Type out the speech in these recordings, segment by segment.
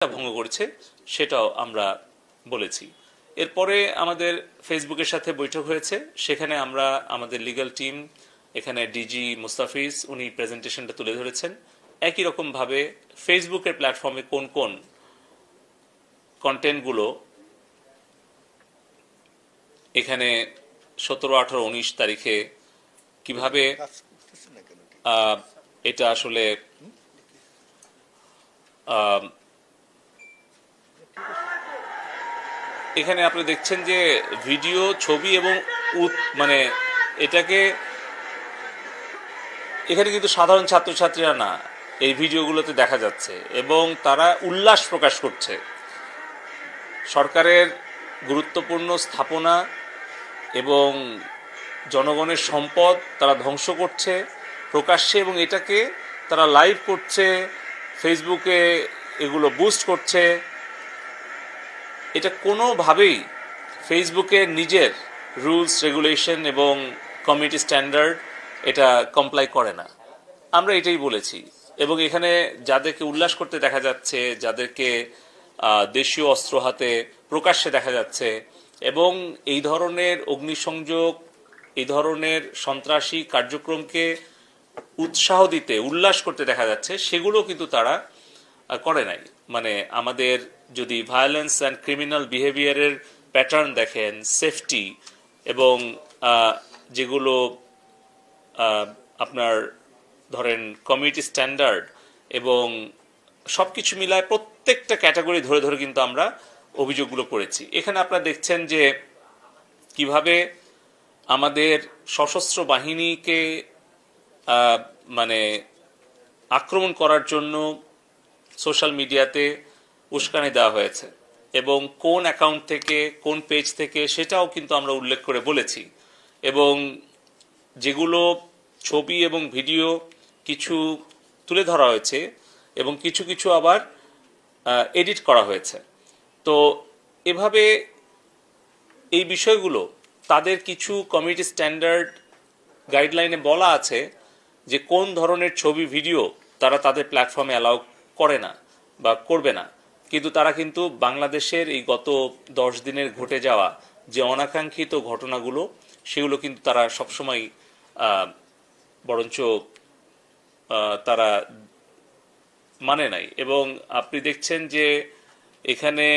ভঙ্গ করেছে সেটাও আমরা বলেছি। এরপরে আমাদের ফেসবুকের সাথে বৈঠক হয়েছে, সেখানে আমরা আমাদের লিগ্যাল টিম, এখানে ডিজি মুস্তাফিজ উনি প্রেজেন্টেশনটা তুলে ধরেছেন। একই রকম ভাবে ফেসবুকের প্ল্যাটফর্মে কোন কোন কন্টেন্টগুলো এখানে 17, 18, 19 তারিখে কিভাবে এটা আসলে এখানে আপনি দেখছেন যে ভিডিও, ছবি এবং মানে এটাকে এখানে কিন্তু সাধারণ ছাত্রছাত্রীরা না, এই ভিডিওগুলোতে দেখা যাচ্ছে এবং তারা উল্লাস প্রকাশ করছে। সরকারের গুরুত্বপূর্ণ স্থাপনা এবং জনগণের সম্পদ তারা ধ্বংস করছে প্রকাশ্যে, এবং এটাকে তারা লাইভ করছে, ফেসবুকে এগুলো বুস্ট করছে। এটা কোনোভাবেই ফেসবুকের নিজের রুলস রেগুলেশন এবং কমিউনিটি স্ট্যান্ডার্ড এটা কমপ্লাই করে না, আমরা এটাই বলেছি। এবং এখানে যাদেরকে উল্লাস করতে দেখা যাচ্ছে, যাদেরকে দেশীয় অস্ত্র হাতে প্রকাশ্যে দেখা যাচ্ছে এবং এই ধরনের অগ্নিসংযোগ, এই ধরনের সন্ত্রাসী কার্যক্রমকে উৎসাহ দিতে, উল্লাস করতে দেখা যাচ্ছে, সেগুলো কিন্তু তারা করে নাই। মানে আমাদের যদি ভায়োলেন্স অ্যান্ড ক্রিমিনাল বিহেভিয়ারের প্যাটার্ন দেখেন, সেফটি এবং যেগুলো আপনার ধরেন কমিউনিটি স্ট্যান্ডার্ড এবং সবকিছু মিলায় প্রত্যেকটা ক্যাটাগরি ধরে ধরে কিন্তু আমরা অভিযোগগুলো করেছি। এখানে আপনারা দেখছেন যে কিভাবে আমাদের সশস্ত্র বাহিনীকে মানে আক্রমণ করার জন্য সোশ্যাল মিডিয়াতে উস্কানি দেওয়া হয়েছে এবং কোন অ্যাকাউন্ট থেকে, কোন পেজ থেকে, সেটাও কিন্তু আমরা উল্লেখ করে বলেছি। এবং যেগুলো ছবি এবং ভিডিও কিছু তুলে ধরা হয়েছে এবং কিছু কিছু আবার এডিট করা হয়েছে। তো এভাবে এই বিষয়গুলো তাদের কিছু কমিউনিটি স্ট্যান্ডার্ড গাইডলাইনে বলা আছে যে কোন ধরনের ছবি ভিডিও তারা তাদের প্ল্যাটফর্মে অ্যালাউ করে না বা করবে না, কিন্তু তারা কিন্তু বাংলাদেশের এই গত 10 দিনের ঘটে যাওয়া যে অনাকাঙ্ক্ষিত ঘটনাগুলো, সেগুলো কিন্তু তারা সবসময় বরঞ্চ তারা মানে নাই। এবং আপনি দেখছেন যে এখানে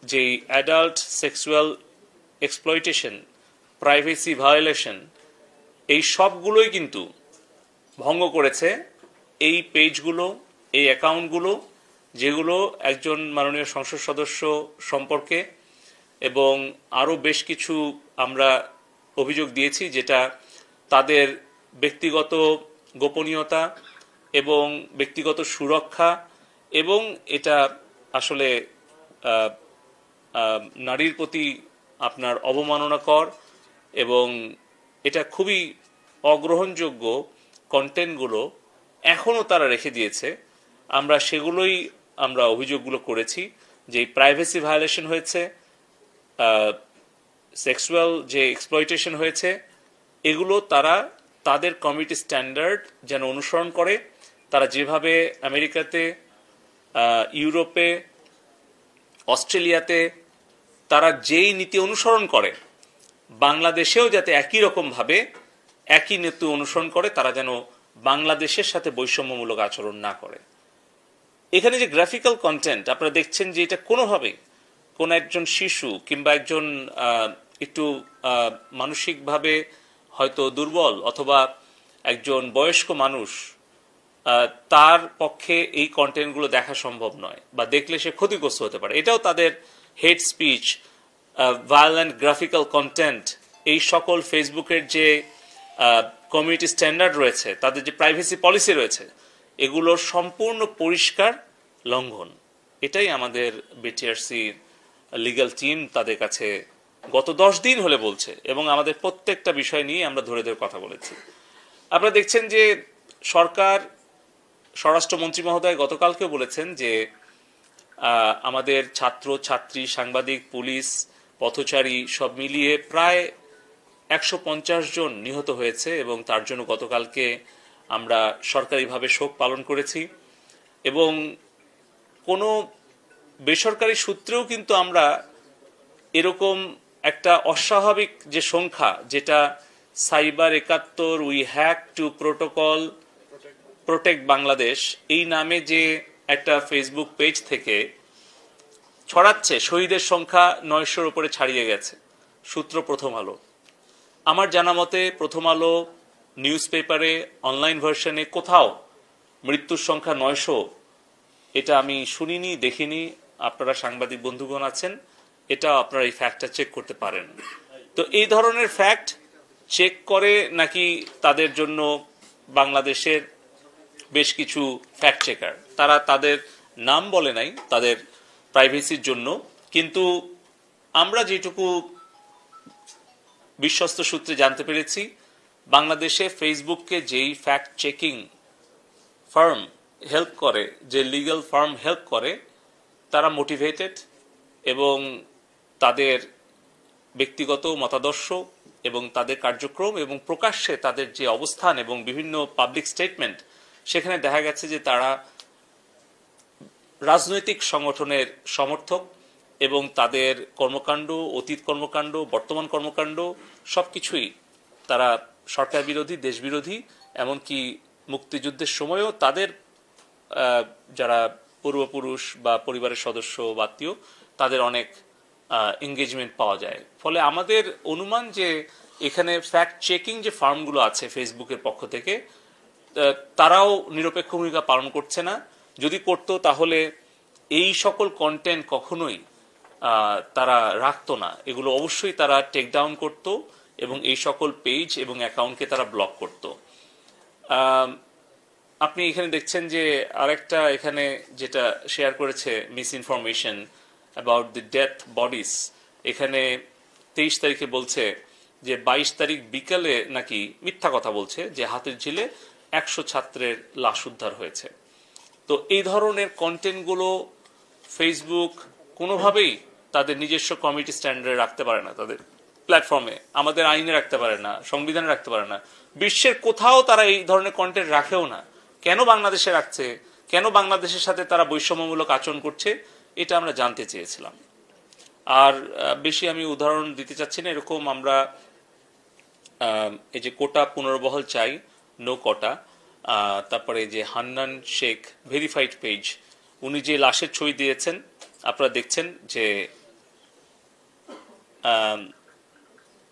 যেই adult sexual exploitation, privacy violation, এই সবগুলোই কিন্তু ভঙ্গ করেছে এই পেজগুলো, এই অ্যাকাউন্টগুলো, যেগুলো একজন মাননীয় সংসদ সদস্য সম্পর্কে এবং আরও বেশ কিছু আমরা অভিযোগ দিয়েছি, যেটা তাদের ব্যক্তিগত গোপনীয়তা এবং ব্যক্তিগত সুরক্ষা, এবং এটা আসলে নারীর প্রতি আপনার অবমাননাকর এবং এটা খুবই অগ্রহণযোগ্য কন্টেন্টগুলো এখনও তারা রেখে দিয়েছে। আমরা সেগুলোই আমরা অভিযোগগুলো করেছি যে প্রাইভেসি ভায়োলেশন হয়েছে, সেক্সুয়াল যে এক্সপ্লয়টেশন হয়েছে, এগুলো তারা তাদের কমিউনিটি স্ট্যান্ডার্ড যেন অনুসরণ করে। তারা যেভাবে আমেরিকাতে, ইউরোপে, অস্ট্রেলিয়াতে তারা যেই নীতি অনুসরণ করে, বাংলাদেশেও যাতে একই রকমভাবে একই নীতি অনুসরণ করে, তারা যেন বাংলাদেশের সাথে বৈষম্যমূলক আচরণ না করে। এখানে যে গ্রাফিক্যাল কন্টেন্ট আপনারা দেখছেন যে এটা কোনোভাবে কোন একজন শিশু কিংবা একজন একটু মানসিকভাবে হয়তো দুর্বল অথবা একজন বয়স্ক মানুষ, তার পক্ষে এই কন্টেন্টগুলো দেখা সম্ভব নয় বা দেখলে সে ক্ষতিগ্রস্ত হতে পারে। এটাও তাদের হেট স্পিচ, ভায়োলেন্ট গ্রাফিক্যাল কন্টেন্ট, এই সকল ফেসবুকের যে কমিউনিটি স্ট্যান্ডার্ড রয়েছে, তাদের যে প্রাইভেসি পলিসি রয়েছে, এগুলোর সম্পূর্ণ পরিষ্কার লঙ্ঘন। এটাই আমাদের বিটিআরসি লিগ্যাল টিম তাদের কাছে গত 10 দিন হলে বলছে এবং আমাদের প্রত্যেকটা বিষয় নিয়ে আমরা ধরে ধরে কথা বলেছি। আপনারা দেখছেন যে সরকার, স্বরাষ্ট্রমন্ত্রী মহোদয় গতকালকেও বলেছেন যে আমাদের ছাত্র ছাত্রী, সাংবাদিক, পুলিশ, পথচারী সব মিলিয়ে প্রায় 150 জন নিহত হয়েছে এবং তার জন্য গতকালকে আমরা সরকারিভাবে শোক পালন করেছি। এবং কোনো বেসরকারি সূত্রেও কিন্তু আমরা এরকম একটা অস্বাভাবিক যে সংখ্যা, যেটা cyber 71 we hack to protocol protect Bangladesh, এই নামে যে একটা ফেসবুক পেজ থেকে ছড়াচ্ছে শহীদের সংখ্যা 900-র উপরে ছাড়িয়ে গেছে। সূত্র প্রথম আলো। আমার জানা মতে প্রথম আলো নিউজ পেপারে অনলাইন ভার্সনে কোথাও মৃত্যুর সংখ্যা 900 এটা আমি শুনিনি, দেখিনি। আপনারা সাংবাদিক বন্ধুগণ আছেন, এটা আপনারা এই ফ্যাক্টটা চেক করতে পারেন। তো এই ধরনের ফ্যাক্ট চেক করে নাকি তাদের জন্য বাংলাদেশের বেশ কিছু ফ্যাক্ট চেকার, তারা তাদের নাম বলে নাই তাদের প্রাইভেসির জন্য, কিন্তু আমরা যেটুকু বিশ্বস্ত সূত্রে জানতে পেরেছি, বাংলাদেশে ফেসবুককে যেই ফ্যাক্ট চেকিং ফার্ম হেল্প করে, যে লিগ্যাল ফার্ম হেল্প করে, তারা মোটিভেটেড এবং তাদের ব্যক্তিগত মতাদর্শ এবং তাদের কার্যক্রম এবং প্রকাশ্যে তাদের যে অবস্থান এবং বিভিন্ন পাবলিক স্টেটমেন্ট, সেখানে দেখা গেছে যে তারা রাজনৈতিক সংগঠনের সমর্থক এবং তাদের কর্মকাণ্ড, অতীত কর্মকাণ্ড, বর্তমান কর্মকাণ্ড সবকিছুই তারা সরকার বিরোধী, দেশ বিরোধী, এমনকি মুক্তিযুদ্ধের সময়ও তাদের যারা পূর্বপুরুষ বা পরিবারের সদস্য বা আত্মীয়, তাদের অনেক এঙ্গেজমেন্ট পাওয়া যায়। ফলে আমাদের অনুমান যে এখানে ফ্যাক্ট চেকিং যে ফার্মগুলো আছে ফেসবুকের পক্ষ থেকে, তারাও নিরপেক্ষ ভূমিকা পালন করছে না। যদি করত তাহলে এই সকল কন্টেন্ট কখনোই তারা রাখতো না, এগুলো অবশ্যই তারা টেক ডাউন করত এবং এই সকল পেজ এবং অ্যাকাউন্টকে তারা ব্লক করত। আপনি এখানে দেখছেন যে আরেকটা এখানে যেটা শেয়ার করেছে miss information about the death bodies, এখানে 23 তারিখে বলছে যে 22 তারিখ বিকালে নাকি মিথ্যা কথা বলছে যে হাতের ঝিলে 100 ছাত্রের লাশ উদ্ধার হয়েছে। তো এই ধরনের কন্টেন্টগুলো ফেসবুক কোনোভাবেই তাদের নিজস্ব কমিটি স্ট্যান্ডার্ডে রাখতে পারে না, তাদের প্ল্যাটফর্মে, আমাদের আইনে রাখতে পারে না, সংবিধানে রাখতে পারে না, বিশ্বের কোথাও তারা এই ধরনের কন্টেন্ট রাখেও না। কেন বাংলাদেশে রাখছে, কেন বাংলাদেশের সাথে তারা বৈষম্যমূলক আচরণ করছে, এটা আমরা জানতে চেয়েছিলাম। আর বেশি আমি উদাহরণ দিতে চাচ্ছি না। এরকম আমরা এই যে কোটা পুনর্বহাল চাই, নো কোটা, তারপরে যে হান্নান শেখ ভেরিফাইড পেজ, উনি যে লাশের ছবি দিয়েছেন, আপনারা দেখছেন যে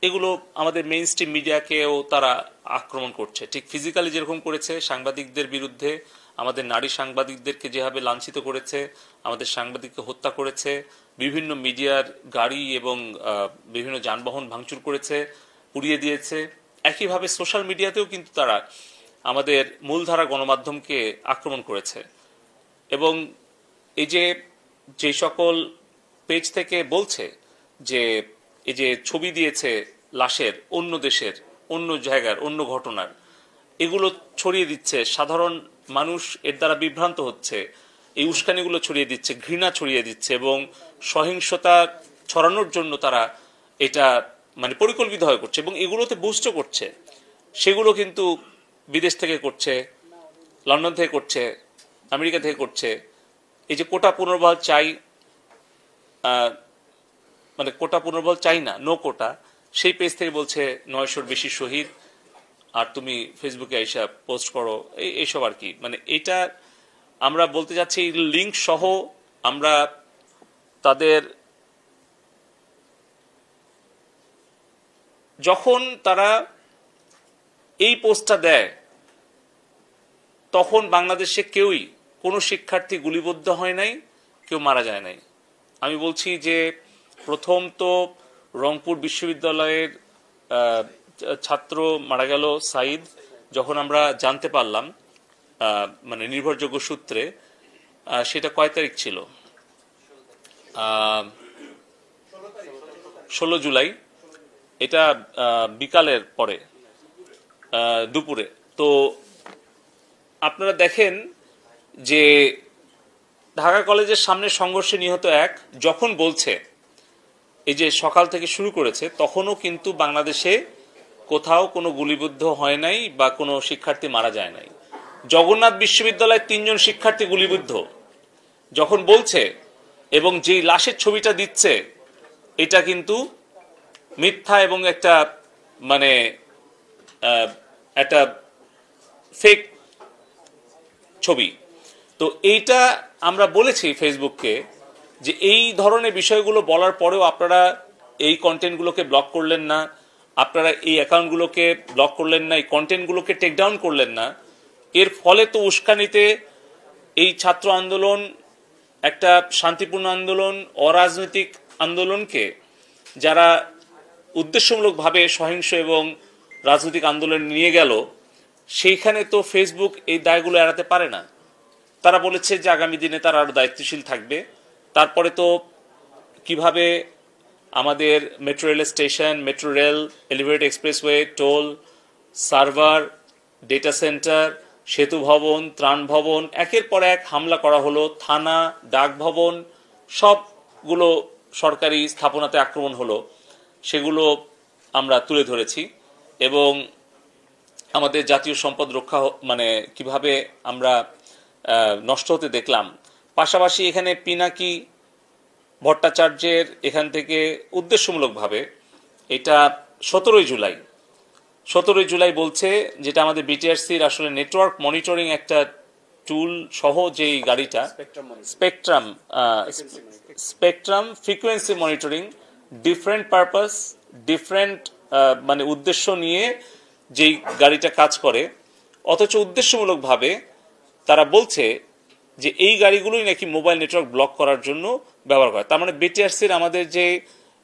এগুলো আমাদের মেইন স্ট্রিম মিডিয়াকেও তারা আক্রমণ করছে। ঠিক ফিজিক্যালি যেরকম করেছে সাংবাদিকদের বিরুদ্ধে, আমাদের নারী সাংবাদিকদেরকে যেভাবে লাঞ্ছিত করেছে, আমাদের সাংবাদিককে হত্যা করেছে, বিভিন্ন মিডিয়ার গাড়ি এবং বিভিন্ন যানবাহন ভাঙচুর করেছে, পুড়িয়ে দিয়েছে, একইভাবে সোশ্যাল মিডিয়াতেও কিন্তু তারা আমাদের মূলধারা গণমাধ্যমকে আক্রমণ করেছে। এবং এই যে সকল পেজ থেকে বলছে যে এই যে ছবি দিয়েছে লাশের, অন্য দেশের, অন্য জায়গার, অন্য ঘটনার, এগুলো ছড়িয়ে দিচ্ছে, সাধারণ মানুষ এর দ্বারা বিভ্রান্ত হচ্ছে, এই উস্কানিগুলো ছড়িয়ে দিচ্ছে, ঘৃণা ছড়িয়ে দিচ্ছে এবং সহিংসতা ছড়ানোর জন্য তারা এটা মানে পরিকল্পিতভাবে করছে এবং এগুলোতে বুস্টও করছে। সেগুলো কিন্তু বিদেশ থেকে করছে, লন্ডন থেকে করছে, আমেরিকা থেকে করছে। এই যে কোটা পুনর্বহাল চাই, মানে কোটা পুনর্বহাল চাই না, নো কোটা, সেই পেজ থেকে বলছে 900-র বেশি শহীদ, আর তুমি ফেসবুকে এসে পোস্ট করো, এইসব আর কি। মানে এটা আমরা বলতে যাচ্ছি লিঙ্ক সহ আমরা তাদের, যখন তারা এই পোস্টটা দেয় তখন বাংলাদেশে কেউই, কোনো শিক্ষার্থী গুলিবিদ্ধ হয় নাই, কেউ মারা যায় নাই। আমি বলছি যে প্রথম তো রংপুর বিশ্ববিদ্যালয়ের ছাত্র মারা গেল সাইদ, যখন আমরা জানতে পারলাম মানে নির্ভরযোগ্য সূত্রে, সেটা কয় তারিখ ছিল, 16 জুলাই, এটা বিকালের পরে দুপুরে। তো আপনারা দেখেন যে ঢাকা কলেজের সামনে সংঘর্ষে নিহত এক, যখন বলছে এই যে সকাল থেকে শুরু করেছে, তখনও কিন্তু বাংলাদেশে কোথাও কোনো গুলিবিদ্ধ হয় নাই বা কোনো শিক্ষার্থী মারা যায় নাই। জগন্নাথ বিশ্ববিদ্যালয়ের 3 জন শিক্ষার্থী গুলিবিদ্ধ, যখন বলছে এবং যেই লাশের ছবিটা দিচ্ছে এটা কিন্তু মিথ্যা এবং একটা মানে একটা ফেক ছবি। তো এইটা আমরা বলেছি ফেসবুককে যে এই ধরনের বিষয়গুলো বলার পরেও আপনারা এই কন্টেন্টগুলোকে ব্লক করলেন না, আপনারা এই অ্যাকাউন্টগুলোকে ব্লক করলেন না, এই কন্টেন্টগুলোকে টেক ডাউন করলেন না। এর ফলে তো উস্কানিতে এই ছাত্র আন্দোলন একটা শান্তিপূর্ণ আন্দোলন, অরাজনৈতিক আন্দোলনকে যারা উদ্দেশ্যমূলকভাবে সহিংস এবং রাজনৈতিক আন্দোলন নিয়ে গেল, সেইখানে তো ফেসবুক এই দায়গুলো এড়াতে পারে না। তারা বলেছে যে আগামী দিনে তারা আরো দায়িত্বশীল থাকবে। তারপরে তো কিভাবে আমাদের metro rail station, metro rail, elevated expressway, toll, server, data centre, সেতু ভবন, ত্রাণ ভবন, একের পর এক হামলা করা হলো, থানা, ডাক ভবন, সবগুলো সরকারি স্থাপনাতে আক্রমণ হলো, সেগুলো আমরা তুলে ধরেছি। এবং আমাদের জাতীয় সম্পদ রক্ষা মানে কিভাবে আমরা নষ্ট হতে দেখলাম। পাশাপাশি এখানে পিনাকি ভট্টাচার্যের এখান থেকে উদ্দেশ্যমূলকভাবে এটা 17ই জুলাই বলছে, যেটা আমাদের বিটিআরসির আসলে নেটওয়ার্ক মনিটরিং একটা টুল সহ যেই গাড়িটা spectrum frequency monitoring, different purpose, different মানে উদ্দেশ্য নিয়ে যেই গাড়িটা কাজ করে, অথচ উদ্দেশ্যমূলকভাবে তারা বলছে যে এই গাড়িগুলোই নাকি মোবাইল নেটওয়ার্ক ব্লক করার জন্য ব্যবহার করে। তার মানে বিটিআরসির আমাদের যে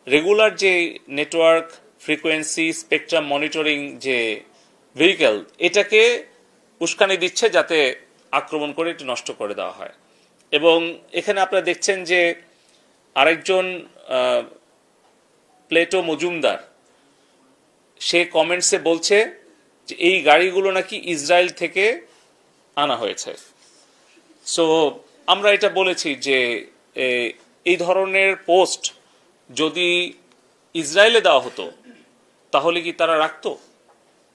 রেগুলার যে নেটওয়ার্ক ফ্রিকোয়েন্সি স্পেকট্রাম মনিটরিং যে ভেহিকেল, এটাকে উস্কানি দিচ্ছে যাতে আক্রমণ করে এটি নষ্ট করে দেওয়া হয়। এবং এখানে আপনারা দেখছেন যে আরেকজন প্লেটো মজুমদার, সে কমেন্টসে বলছে যে এই গাড়িগুলো নাকি ইসরায়েল থেকে আনা হয়েছে। সো আমরা এটা বলেছি যে এই ধরনের পোস্ট যদি ইসরায়েলে দেওয়া হতো তাহলে কি তারা রাখতো?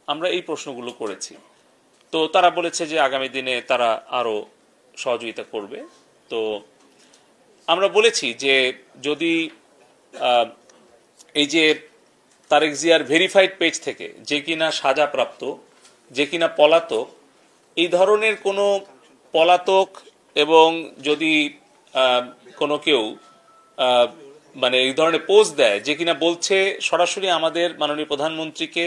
আমরা এই প্রশ্নগুলো করেছি। তো তারা বলেছে যে আগামী দিনে তারা আরো সহযোগিতা করবে। তো আমরা বলেছি যে যদি এই যে তারেক জিয়ার ভেরিফাইড পেজ থেকে যে কিনা সাজাপ্রাপ্ত, যে কিনা পলাতক, এই ধরনের কোনো পলাতক এবং যদি কোনো কেউ মানে এই ধরনের পোস্ট দেয় যে কিনা বলছে সরাসরি আমাদের মাননীয় প্রধানমন্ত্রীকে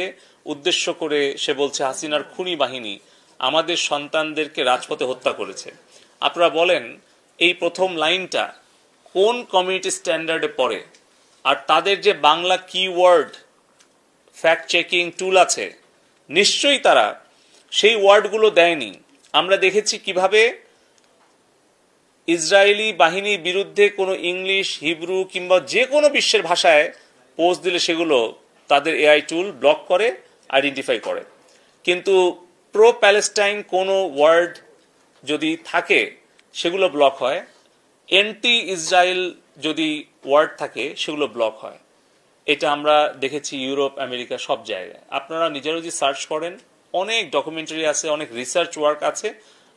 উদ্দেশ্য করে, সে বলছে হাসিনার খুনি বাহিনী আমাদের সন্তানদেরকে রাজপথে হত্যা করেছে, আপনারা বলেন এই প্রথম লাইনটা কোন কমিউনিটি স্ট্যান্ডার্ডে পড়ে? আর তাদের যে Bangla keyword fact checking tool আছে, নিশ্চয়ই তারা সেই ওয়ার্ডগুলো দেয়নি। আমরা দেখেছি কিভাবে ইসরায়েলি বাহিনীর বিরুদ্ধে কোনো ইংলিশ, হিব্রু কিংবা যে কোনো বিশ্বের ভাষায় পোস্ট দিলে সেগুলো তাদের এআই টুল ব্লক করে, আইডেন্টিফাই করে। কিন্তু প্রো প্যালেস্টাইন কোনো ওয়ার্ড যদি থাকে সেগুলো ব্লক হয়, এন্টি ইসরায়েল যদি ওয়ার্ড থাকে সেগুলো ব্লক হয়। এটা আমরা দেখেছি ইউরোপ, আমেরিকা, সব জায়গায়। আপনারা নিজেরা যদি সার্চ করেন, অনেক ডকুমেন্টারি আছে, অনেক রিসার্চ ওয়ার্ক আছে,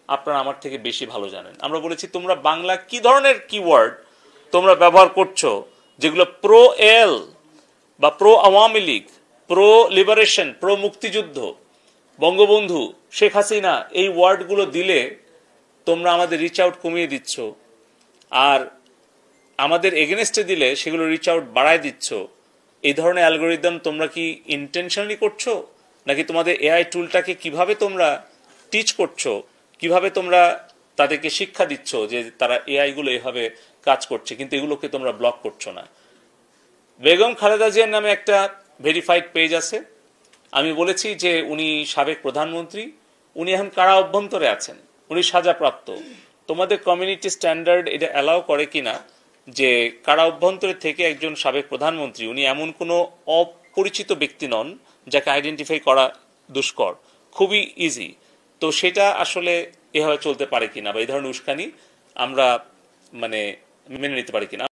আপনারা আমার থেকে বেশি ভালো জানেন। আমরা বলেছি তোমরা বাংলা কি ধরনের কিওয়ার্ড তোমরা ব্যবহার করছো, যেগুলো প্রো এল বা pro Awami League, pro liberation, pro মুক্তিযুদ্ধ, বঙ্গবন্ধু, শেখ হাসিনা, এই ওয়ার্ডগুলো দিলে তোমরা আমাদের রিচ আউট কমিয়ে দিচ্ছ, আর আমাদের এগেনস্টে দিলে সেগুলো রিচ আউট বাড়ায় দিচ্ছ। এই ধরনের অ্যালগোরিদম তোমরা কি ইন্টেনশনালি করছো, নাকি তোমাদের এআই টুলটাকে কিভাবে তোমরা টিচ করছো, কিভাবে তোমরা তাদেরকে শিক্ষা দিচ্ছ যে তারা এআই গুলো এভাবে কাজ করছে, কিন্তু এগুলোকে তোমরা ব্লক করছো না? বেগম খালেদা জিয়ার নামে একটা ভেরিফাইড পেজ আছে। আমি বলেছি যে উনি সাবেক প্রধানমন্ত্রী, উনি এখন কারা অভ্যন্তরে আছেন, উনি সাজাপ্রাপ্ত। তোমাদের কমিউনিটি স্ট্যান্ডার্ড এটা অ্যালাউ করে কিনা যে কারা অভ্যন্তরে থেকে একজন সাবেক প্রধানমন্ত্রী, উনি এমন কোনো অপরিচিত ব্যক্তি নন যাকে আইডেন্টিফাই করা দুষ্কর, খুবই ইজি। তো সেটা আসলে এভাবে চলতে পারে কিনা, বা এই ধরনের উস্কানি আমরা মানে মেনে নিতে পারি কিনা।